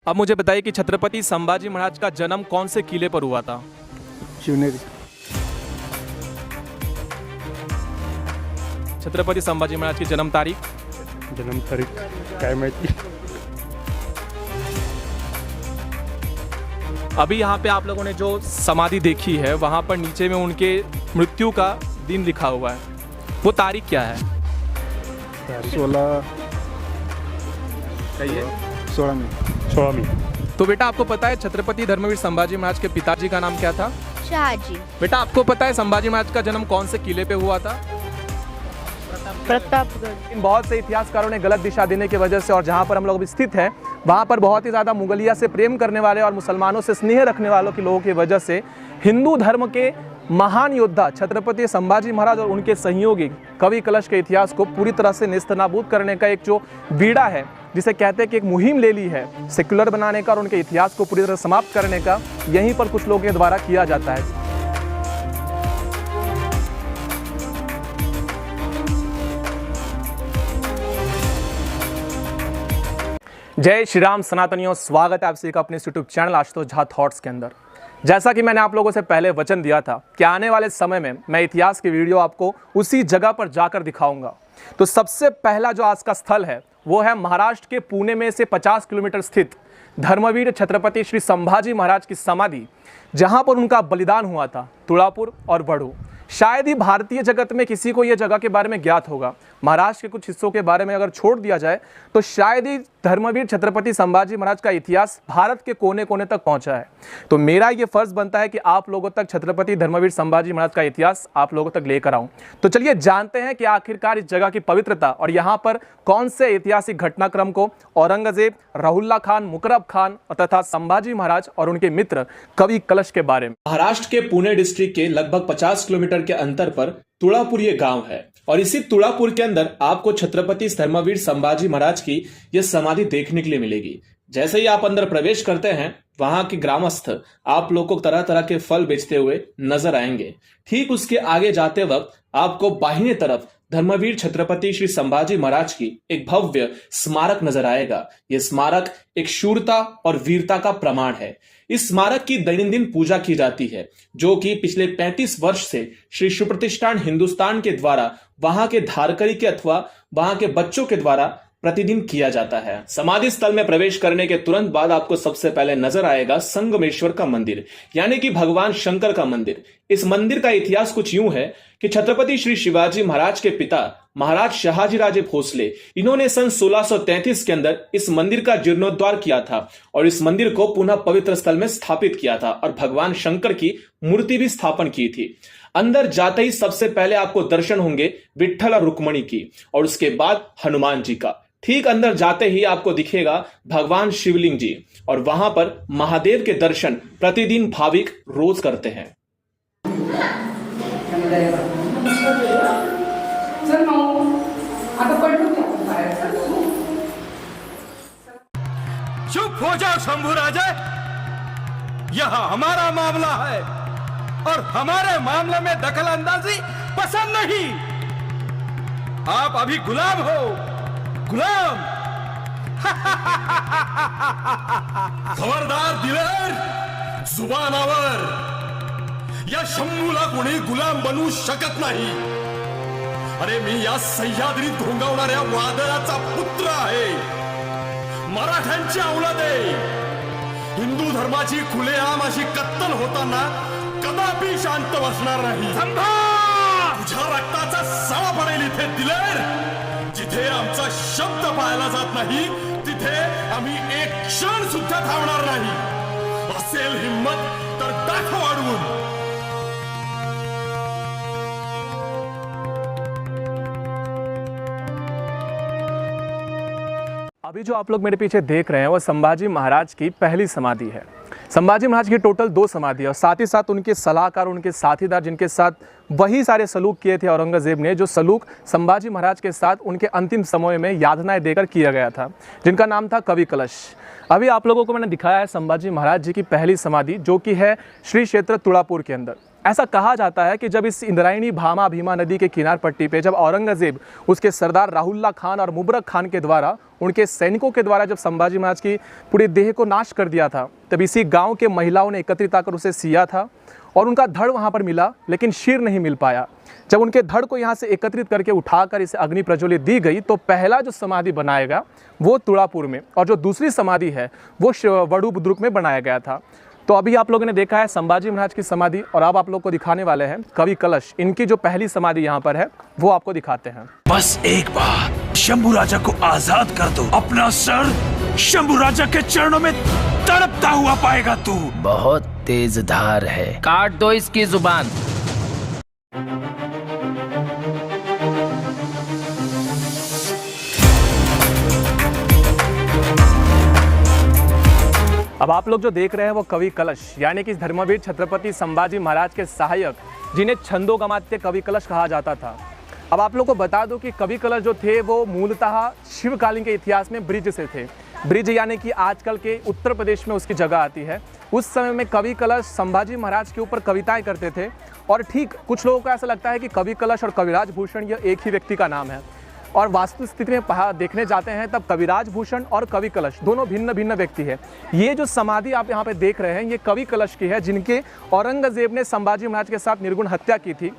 अब मुझे बताइए कि छत्रपति संभाजी महाराज का जन्म कौन से किले पर हुआ था? शिवनेरी। छत्रपति संभाजी महाराज की जन्म तारीख? काय माहिती। अभी यहाँ पे आप लोगों ने जो समाधि देखी है वहाँ पर नीचे में उनके मृत्यु का दिन लिखा हुआ है, वो तारीख क्या है? 16 मई। तो बेटा आपको पता है छत्रपति धर्मवीर संभाजी महाराज के पिताजी का नाम क्या था? शाहजी। बेटा आपको पता है संभाजी महाराज का जन्म कौन से किले पे हुआ था? प्रतापगढ़। बहुत से इतिहासकारों ने गलत दिशा देने की वजह से और जहाँ पर हम लोग स्थित हैं वहाँ पर बहुत ही ज़्यादा मुगलिया से प्रेम करने वाले और मुसलमानों से स्नेह रखने वालों के लोगों की वजह से हिंदू धर्म के महान योद्धा छत्रपति संभाजी महाराज और उनके सहयोगी कवि कलश के इतिहास को पूरी तरह से नेस्तनाबूद करने का एक जो बीड़ा है, जिसे कहते हैं कि एक मुहिम ले ली है सेक्युलर बनाने का और उनके इतिहास को पूरी तरह समाप्त करने का, यहीं पर कुछ लोगों के द्वारा किया जाता है। जय श्री राम सनातनियों, स्वागत है आप सभी का अपने YouTube channel Ashutosh Jha thoughts के अंदर। जैसा कि मैंने आप लोगों से पहले वचन दिया था कि आने वाले समय में मैं इतिहास की वीडियो आपको उसी जगह पर जाकर दिखाऊंगा। तो सबसे पहला जो आज का स्थल है वो है महाराष्ट्र के पुणे में से 50 किलोमीटर स्थित धर्मवीर छत्रपति श्री संभाजी महाराज की समाधि, जहां पर उनका बलिदान हुआ था, तुड़ापुर और बड़ू। शायद ही भारतीय जगत में किसी को यह जगह के बारे में ज्ञात होगा। महाराष्ट्र के कुछ हिस्सों के बारे में अगर छोड़ दिया जाए तो शायद ही धर्मवीर छत्रपति संभाजी महाराज का इतिहास भारत के कोने कोने तक पहुंचा है। तो मेरा ये फर्ज बनता है कि आप लोगों तक छत्रपति धर्मवीर संभाजी महाराज का इतिहास आप लोगों तक लेकर आऊं। तो चलिए जानते हैं कि आखिरकार इस जगह की पवित्रता और यहाँ पर कौन से ऐतिहासिक घटनाक्रम को औरंगजेब, रहुल्ला खान, मुकरब खान तथा संभाजी महाराज और उनके मित्र कवि कलश के बारे में। महाराष्ट्र के पुणे डिस्ट्रिक्ट के लगभग 50 किलोमीटर के अंतर पर तुड़ापुर ये गांव है और इसी तुड़ापुर के अंदर आपको छत्रपति धर्मवीर संभाजी महाराज की यह समाधि देखने के लिए मिलेगी। जैसे ही आप अंदर प्रवेश करते हैं वहां के ग्रामस्थ आप लोग को तरह तरह के फल बेचते हुए नजर आएंगे। ठीक उसके आगे जाते वक्त आपको बाहिने तरफ धर्मवीर छत्रपति श्री संभाजी महाराज की एक भव्य स्मारक नजर आएगा। यह स्मारक एक शूरता और वीरता का प्रमाण है। इस स्मारक की दैनंदिन पूजा की जाती है, जो कि पिछले 35 वर्ष से श्री सुप्रतिष्ठान हिंदुस्तान के द्वारा वहां के धारकरी के अथवा वहां के बच्चों के द्वारा प्रतिदिन किया जाता है। समाधि स्थल में प्रवेश करने के तुरंत बाद आपको सबसे पहले नजर आएगा संगमेश्वर का मंदिर, यानी कि भगवान शंकर का मंदिर। इस मंदिर का इतिहास कुछ यूं है कि छत्रपति श्री शिवाजी महाराज के पिता महाराज शहाजी राजे भोसले, इन्होंने सन 1633 के अंदर इस मंदिर का जीर्णोद्धार किया था और इस मंदिर को पुनः पवित्र स्थल में स्थापित किया था और भगवान शंकर की मूर्ति भी स्थापन की थी। अंदर जाते ही सबसे पहले आपको दर्शन होंगे विट्ठल और रुक्मणी की और उसके बाद हनुमान जी का। ठीक अंदर जाते ही आपको दिखेगा भगवान शिवलिंग जी और वहां पर महादेव के दर्शन प्रतिदिन भाविक रोज करते हैं। चुप हो जाओ शंभू राजे, यह हमारा मामला है और हमारे मामले में दखल अंदाजी पसंद नहीं। आप अभी गुलाम हो, गुलाम। खबरदार दिलेर, जुबानावर, या शंभूला कोणी गुलाम बनवू शकत नाही। अरे मी या सह्याद्रीत घोंगावणाऱ्या वादळाचा पुत्र आहे, मराठ्यांची औलाद आहे। हिंदू धर्माची खुलेआम अशी कत्तल होताना कदापि शांत बसणार नाही। तुझ्या रक्ताचा सळा पडेल इथे दिलेर। जिथे आमचा शब्द पाळला जात नाही तिथे आम्ही एक क्षण सुद्धा थांबणार नाही। असेल हिम्मत तर दाखव अडवून। अभी जो आप लोग मेरे पीछे देख रहे हैं वो संभाजी महाराज की पहली समाधि है। संभाजी महाराज की टोटल 2 समाधि है और साथ ही साथ उनके सलाहकार, उनके साथीदार, जिनके साथ वही सारे सलूक किए थे औरंगजेब ने, जो सलूक संभाजी महाराज के साथ उनके अंतिम समय में यातनाएं देकर किया गया था, जिनका नाम था कवि कलश। अभी आप लोगों को मैंने दिखाया है संभाजी महाराज जी की पहली समाधि, जो कि है श्री क्षेत्र तुड़ापुर के अंदर। ऐसा कहा जाता है कि जब इस इंद्रायणी भामा भीमा नदी के किनार पट्टी पे जब औरंगजेब उसके सरदार राहुल्ला खान और मुबरक खान के द्वारा उनके सैनिकों के द्वारा जब संभाजी महाराज की पूरी देह को नाश कर दिया था, तब इसी गांव के महिलाओं ने एकत्रित आकर उसे सिया था और उनका धड़ वहां पर मिला, लेकिन शीर नहीं मिल पाया। जब उनके धड़ को यहाँ से एकत्रित करके उठाकर इसे अग्नि प्रज्वलित दी गई तो पहला जो समाधि बनाएगा वो तुड़ापुर में, और जो दूसरी समाधि है वो वड़ू बुद्रुक में बनाया गया था। तो अभी आप लोगों ने देखा है संभाजी महाराज की समाधि, और अब आप लोग को दिखाने वाले हैं कवि कलश। इनकी जो पहली समाधि यहाँ पर है वो आपको दिखाते हैं। बस एक बार शंभू राजा को आजाद कर दो, अपना सर शंभू राजा के चरणों में तड़पता हुआ पाएगा तू। बहुत तेज धार है, काट दो इसकी जुबान। अब आप लोग जो देख रहे हैं वो कवि कलश, यानी कि धर्मवीर छत्रपति संभाजी महाराज के सहायक, जिन्हें छंदोगमात्य कवि कलश कहा जाता था। अब आप लोग को बता दूं कि कवि कलश जो थे वो मूलतः शिवकालीन के इतिहास में ब्रिज से थे। ब्रिज यानी कि आजकल के उत्तर प्रदेश में उसकी जगह आती है। उस समय में कवि कलश संभाजी महाराज के ऊपर कविताएं करते थे, और ठीक कुछ लोगों को ऐसा लगता है कि कवि कलश और कविराज भूषण ये एक ही व्यक्ति का नाम है, और वास्तविक स्थिति में देखने जाते हैं तब कविराज भूषण और कवि कलश दोनों भिन्न भिन्न व्यक्ति है। ये जो समाधि आप यहाँ पे देख रहे हैं ये कवि कलश की है, जिनके औरंगजेब ने संभाजी महाराज के साथ निर्गुण हत्या की थी,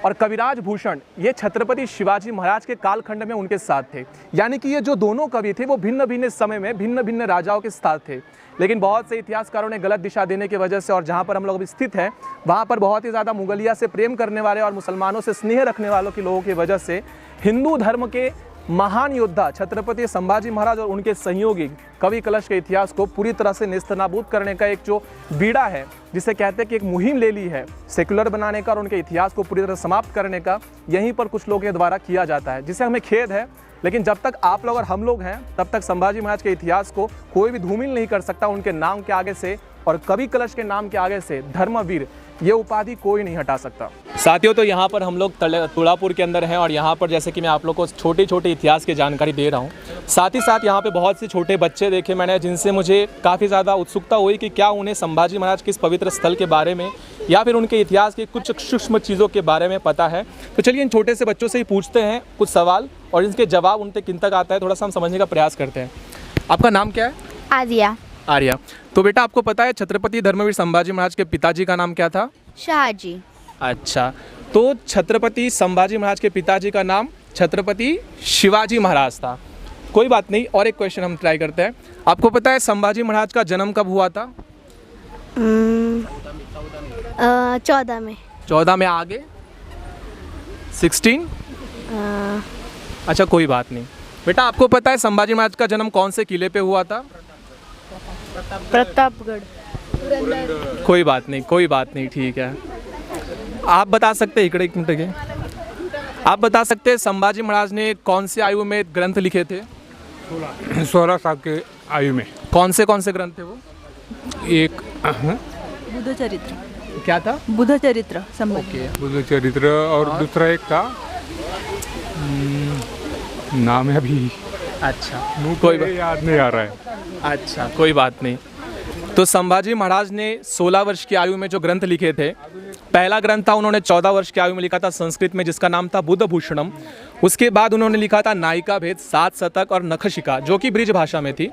और कविराज भूषण ये छत्रपति शिवाजी महाराज के कालखंड में उनके साथ थे। यानी कि ये जो दोनों कवि थे वो भिन्न भिन्न समय में भिन्न भिन्न राजाओं के साथ थे, लेकिन बहुत से इतिहासकारों ने गलत दिशा देने की वजह से, और जहाँ पर हम लोग अभी स्थित हैं वहाँ पर बहुत ही ज़्यादा मुगलिया से प्रेम करने वाले और मुसलमानों से स्नेह रखने वालों के लोगों की वजह से हिंदू धर्म के महान योद्धा छत्रपति संभाजी महाराज और उनके सहयोगी कवि कलश के इतिहास को पूरी तरह से नेस्तनाबूद करने का एक जो बीड़ा है, जिसे कहते हैं कि एक मुहिम ले ली है सेकुलर बनाने का और उनके इतिहास को पूरी तरह समाप्त करने का, यहीं पर कुछ लोगों के द्वारा किया जाता है, जिसे हमें खेद है। लेकिन जब तक आप लोग और हम लोग हैं तब तक संभाजी महाराज के इतिहास को कोई भी धूमिल नहीं कर सकता। उनके नाम के आगे से और कवि कलश के नाम के आगे से धर्मवीर ये उपाधि कोई नहीं हटा सकता। साथियों, तो यहाँ पर हम लोग तुड़ापुर के अंदर हैं, और यहाँ पर जैसे कि मैं आप लोग को छोटे छोटे इतिहास की जानकारी दे रहा हूँ, साथ ही साथ यहाँ पे बहुत से छोटे बच्चे देखे मैंने, जिनसे मुझे काफ़ी ज़्यादा उत्सुकता हुई कि क्या उन्हें संभाजी महाराज के इस पवित्र स्थल के बारे में या फिर उनके इतिहास की कुछ सूक्ष्म चीज़ों के बारे में पता है। तो चलिए इन छोटे से बच्चों से ही पूछते हैं कुछ सवाल, और इनके जवाब उन तक किन तक आता है थोड़ा सा हम समझने का प्रयास करते हैं। आपका नाम क्या है? आर्या। आर्या। तो बेटा आपको पता है छत्रपति धर्मवीर संभाजी महाराज के पिताजी का नाम क्या था? शाहजी। अच्छा, तो छत्रपति संभाजी महाराज के पिताजी का नाम छत्रपति शिवाजी महाराज था। कोई बात नहीं, और एक क्वेश्चन हम ट्राई करते हैं। आपको पता है संभाजी महाराज का जन्म कब हुआ था? 14 में। 14 में, आगे 16? अच्छा कोई बात नहीं। बेटा आपको पता है संभाजी महाराज का जन्म कौन से किले पे हुआ था? प्रतापगढ़। कोई बात नहीं, कोई बात नहीं, ठीक है। आप बता सकते हैं, इकड़े एक मिनट के, आप बता सकते हैं संभाजी महाराज ने कौन से आयु में ग्रंथ लिखे थे? 16 साल के आयु में। कौन से ग्रंथ थे वो? एक बुद्ध चरित्र। क्या था? बुद्ध चरित्र। ओके, बुद्ध चरित्र, और दूसरा एक था, नाम है अभी, अच्छा कोई याद नहीं आ रहा है। अच्छा कोई बात नहीं। तो संभाजी महाराज ने 16 वर्ष की आयु में जो ग्रंथ लिखे थे, पहला ग्रंथ था उन्होंने 14 वर्ष की आयु में लिखा था संस्कृत में, जिसका नाम था बुद्ध भूषणम। उसके बाद उन्होंने लिखा था नायिका भेद, 7 शतक और नखशिका, जो कि ब्रिज भाषा में थी।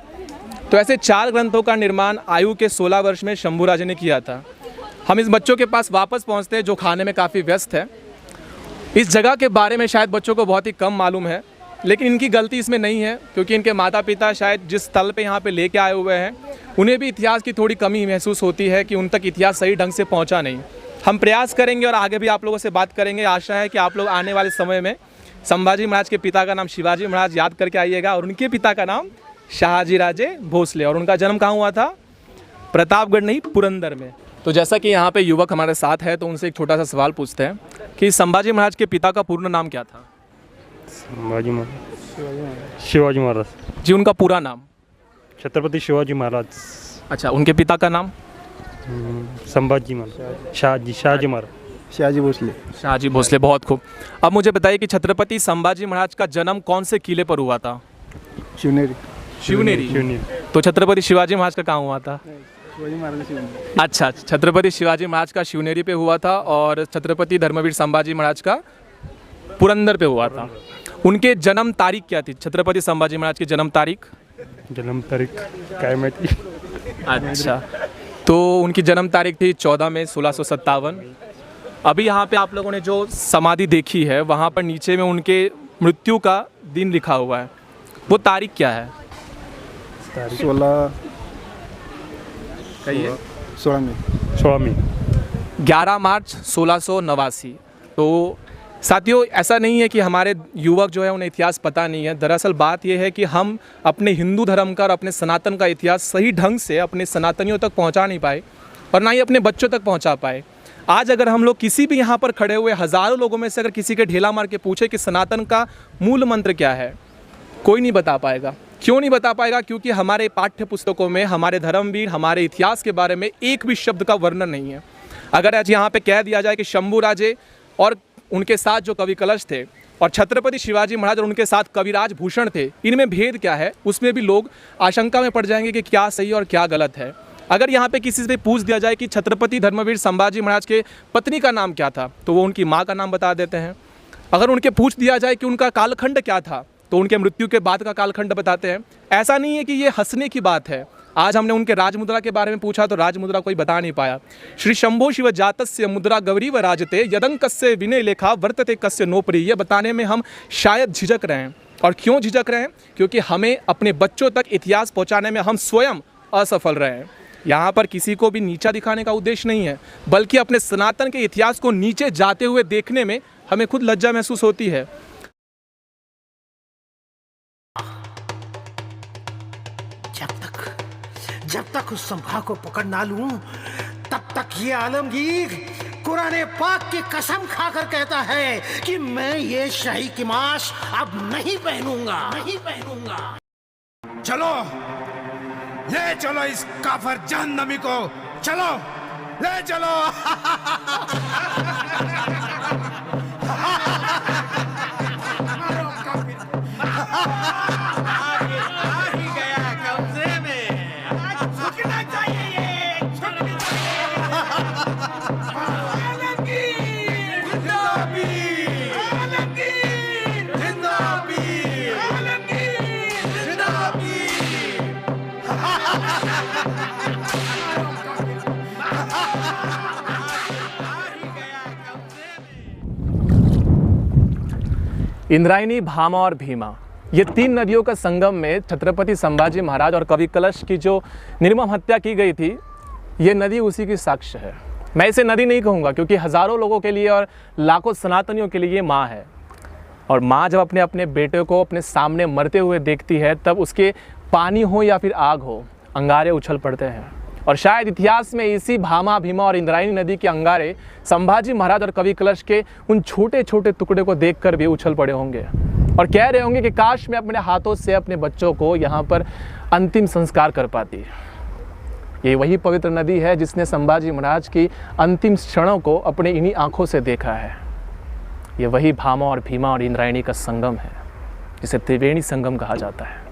तो ऐसे 4 ग्रंथों का निर्माण आयु के 16 वर्ष में शंभू राजे ने किया था। हम इस बच्चों के पास वापस पहुँचते हैं जो खाने में काफ़ी व्यस्त है। इस जगह के बारे में शायद बच्चों को बहुत ही कम मालूम है, लेकिन इनकी गलती इसमें नहीं है, क्योंकि इनके माता पिता शायद जिस स्थल पे यहाँ पे लेके आए हुए हैं उन्हें भी इतिहास की थोड़ी कमी महसूस होती है कि उन तक इतिहास सही ढंग से पहुँचा नहीं। हम प्रयास करेंगे और आगे भी आप लोगों से बात करेंगे। आशा है कि आप लोग आने वाले समय में संभाजी महाराज के पिता का नाम शिवाजी महाराज याद करके आइएगा, और उनके पिता का नाम शाहजी राजे भोसले, और उनका जन्म कहाँ हुआ था? प्रतापगढ़ नहीं, पुरंदर में। तो जैसा कि यहाँ पे युवक हमारे साथ है, तो उनसे एक छोटा सा सवाल पूछते हैं कि संभाजी महाराज के पिता का पूर्ण नाम क्या था? संभाजी महाराज, शिवाजी महाराज जी, उनका पूरा नाम? छत्रपति शिवाजी महाराज। अच्छा, उनके पिता का नाम? संभाजी महाराज, शाहजी महाराज, शाहजी भोसले। शाहजी भोसले, बहुत खूब। अब मुझे बताइए कि छत्रपति संभाजी महाराज का जन्म कौन से किले पर हुआ था? शिवनेरी। शिवनेरी। तो छत्रपति शिवाजी महाराज का कहाँ हुआ था? अच्छा, छत्रपति शिवाजी महाराज का शिवनेरी पे हुआ था और छत्रपति धर्मवीर संभाजी महाराज का पुरंदर पे हुआ था। उनके जन्म तारीख क्या थी? छत्रपति संभाजी महाराज की जन्म तारीख? जन्म तारीख काय माहिती। अच्छा, तो उनकी जन्म तारीख थी 14 मई 1657। अभी यहाँ पे आप लोगों ने जो समाधि देखी है वहाँ पर नीचे में उनके मृत्यु का दिन लिखा हुआ है, वो तारीख क्या है? 16 मई 11 मार्च 1689। तो साथियों, ऐसा नहीं है कि हमारे युवक जो है उन्हें इतिहास पता नहीं है। दरअसल बात यह है कि हम अपने हिंदू धर्म का और अपने सनातन का इतिहास सही ढंग से अपने सनातनियों तक पहुंचा नहीं पाए और ना ही अपने बच्चों तक पहुंचा पाए। आज अगर हम लोग किसी भी यहाँ पर खड़े हुए हज़ारों लोगों में से अगर किसी के ढेला मार के पूछे कि सनातन का मूल मंत्र क्या है, कोई नहीं बता पाएगा। क्यों नहीं बता पाएगा? क्योंकि हमारे पाठ्य पुस्तकों में हमारे धर्मवीर, हमारे इतिहास के बारे में एक भी शब्द का वर्णन नहीं है। अगर आज यहाँ पे कह दिया जाए कि शंभू राजे और उनके साथ जो कवि कलश थे और छत्रपति शिवाजी महाराज और उनके साथ कविराज भूषण थे, इनमें भेद क्या है, उसमें भी लोग आशंका में पड़ जाएंगे कि क्या सही और क्या गलत है। अगर यहाँ पे किसी से पूछ दिया जाए कि छत्रपति धर्मवीर संभाजी महाराज के पत्नी का नाम क्या था, तो वो उनकी माँ का नाम बता देते हैं। अगर उनके पूछ दिया जाए कि उनका कालखंड क्या था, तो उनके मृत्यु के बाद का कालखंड बताते हैं। ऐसा नहीं है कि ये हंसने की बात है। आज हमने उनके राजमुद्रा के बारे में पूछा तो राजमुद्रा कोई बता नहीं पाया। श्री शंभो शिव जातस्य मुद्रा गौरी व राजते यदंकस्य विनय लेखा वर्तते कस्य नोपरी, ये बताने में हम शायद झिझक रहे हैं। और क्यों झिझक रहे हैं? क्योंकि हमें अपने बच्चों तक इतिहास पहुंचाने में हम स्वयं असफल रहे हैं। यहाँ पर किसी को भी नीचा दिखाने का उद्देश्य नहीं है, बल्कि अपने सनातन के इतिहास को नीचे जाते हुए देखने में हमें खुद लज्जा महसूस होती है। जब तक उस संभा को पकड़ ना लूं, तब तक ये आलमगीर कुराने पाक की कसम खाकर कहता है कि मैं ये शाही की मांस अब नहीं पहनूंगा। चलो ले चलो इस काफर जहन्नमी को, चलो ले चलो। इंद्रायणी, भामा और भीमा, ये तीन नदियों का संगम में छत्रपति संभाजी महाराज और कवि कलश की जो निर्मम हत्या की गई थी, ये नदी उसी की साक्ष्य है। मैं इसे नदी नहीं कहूँगा क्योंकि हज़ारों लोगों के लिए और लाखों सनातनियों के लिए ये माँ है। और माँ जब अपने अपने बेटे को अपने सामने मरते हुए देखती है, तब उसके पानी हो या फिर आग हो, अंगारे उछल पड़ते हैं। और शायद इतिहास में इसी भामा, भीमा और इंद्रायणी नदी के अंगारे संभाजी महाराज और कवि कलश के उन छोटे छोटे टुकड़े को देखकर भी उछल पड़े होंगे और कह रहे होंगे कि काश मैं अपने हाथों से अपने बच्चों को यहाँ पर अंतिम संस्कार कर पाती। ये वही पवित्र नदी है जिसने संभाजी महाराज की अंतिम क्षणों को अपने इन्हीं आंखों से देखा है। ये वही भामा और भीमा और इंद्रायणी का संगम है जिसे त्रिवेणी संगम कहा जाता है।